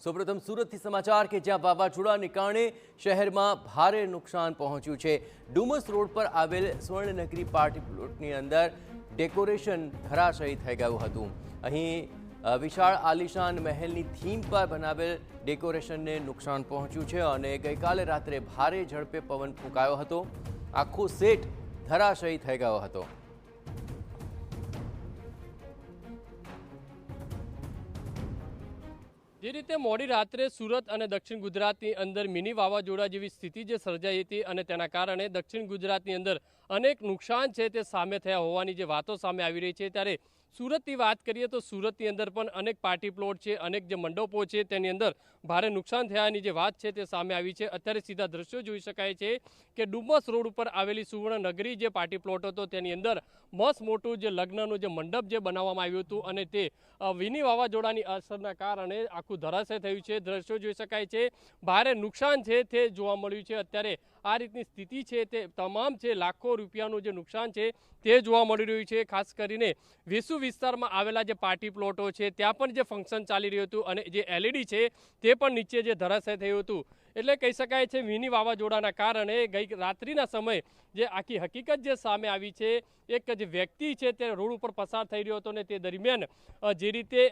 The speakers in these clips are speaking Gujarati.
સૌપ્રથમ સુરતથી સમાચાર કે જ્યાં વાવાઝોડાને કારણે શહેરમાં ભારે નુકસાન પહોંચ્યું છે। ડુમસ રોડ પર આવેલ સ્વર્ણનગરી પાર્ટી પ્લોટની અંદર ડેકોરેશન ધરાશાયી થઈ ગયું હતું। અહીં વિશાળ આલિશાન મહેલની થીમ પર બનાવેલ ડેકોરેશનને નુકસાન પહોંચ્યું છે અને ગઈકાલે રાત્રે ભારે ઝડપે પવન ફૂંકાયો હતો। આખો સેટ ધરાશાયી થઈ ગયો હતો। જે રીતે મોડી રાત્રે સુરત અને દક્ષિણ ગુજરાતની અંદર મિની વાવાઝોડા જેવી સ્થિતિ જે સર્જાઈ હતી અને તેના કારણે દક્ષિણ ગુજરાતની અંદર અનેક નુકસાન છે તે સામે થયા હોવાની જે વાતો સામે આવી રહી છે, ત્યારે સુરતની વાત કરીએ તો સુરતની અંદર પણ અનેક પાર્ટી પ્લોટ છે, અનેક જે મંડપો છે તેની અંદર ભારે નુકસાન થયાની જે વાત છે તે સામે આવી છે। અત્યારે સીધા દ્રશ્યો જોઈ શકાય છે કે ડુમસ રોડ ઉપર આવેલી સુવર્ણનગરી જે પાર્ટી પ્લોટ હતો તેની અંદર મસ્ત મોટું જે લગ્નનું જે મંડપ જે બનાવવામાં આવ્યું હતું અને તે મિની વાવાઝોડાની અસરના કારણે આખું ધરાશય થયું છે। દ્રશ્યો જોઈ શકાય છે, ભારે નુકસાન છે તે જોવા મળ્યું છે। અત્યારે આ રીતની સ્થિતિ છે તે તમામ છે લાખો રૂપિયાનું જે નુકસાન છે તે જોવા મળી રહ્યું છે। ખાસ કરીને વેસુ વિસ્તારમાં આવેલા જે પાર્ટી પ્લોટો છે ત્યાં પણ જે ફંક્શન ચાલી રહ્યું હતું અને જે એલઈડી છે તે પણ નીચે જે ધરાશય થયું હતું। એટલે કહી શકાય છે મિની વાવાઝોડાના કારણે ગઈ રાત્રિના સમયે જે આખી હકીકત જે સામે આવી છે, એક જે વ્યક્તિ છે તે રોડ ઉપર પસાર થઈ રહ્યો હતો ને તે દરમિયાન જે રીતે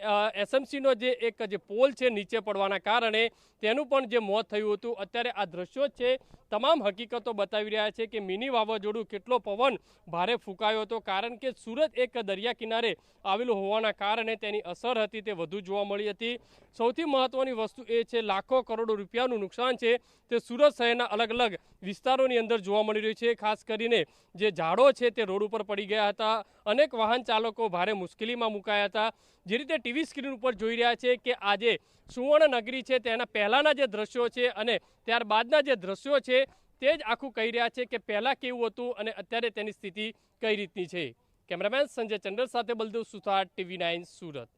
એસએમસીનો જે એક જે પોલ છે નીચે પડવાના કારણે તેનું પણ જે મોત થયું હતું। અત્યારે આ દ્રશ્યો છે તમામ હકીકતો બતાવી રહ્યા છે કે મિની વાવાઝોડું કેટલો પવન ભારે ફૂંકાયો હતો, કારણ કે સુરત એક દરિયા કિનારે આવેલું હોવાના કારણે તેની અસર હતી તે વધુ જોવા મળી હતી। સૌથી મહત્વની વસ્તુ એ છે લાખો કરોડો રૂપિયાનું નુકસાન છે તે સુરત શહેરના અલગ અલગ વિસ્તારોની અંદર જોવા મળી રહ્યું છે। ખાસ કરીને જે ઝાડો છે તે રોડ ઉપર પડી ગયા હતા, અનેક વાહન ચાલકો ભારે મુશ્કેલીમાં મુકાયા હતા। જે રીતે ટીવી સ્ક્રીન ઉપર જોઈ રહ્યા છે કે આજે સુવર્ણનગરી છે તેના પહેલાના જે દ્રશ્યો છે અને ત્યારબાદના જે દ્રશ્યો છે તે જ આખું કહી રહ્યા છે કે પહેલાં કેવું હતું અને અત્યારે તેની સ્થિતિ કઈ રીતની છે। કેમેરામેન સંજય ચંદ્ર સાથે બલદેવ સુથાર, TV9 સુરત।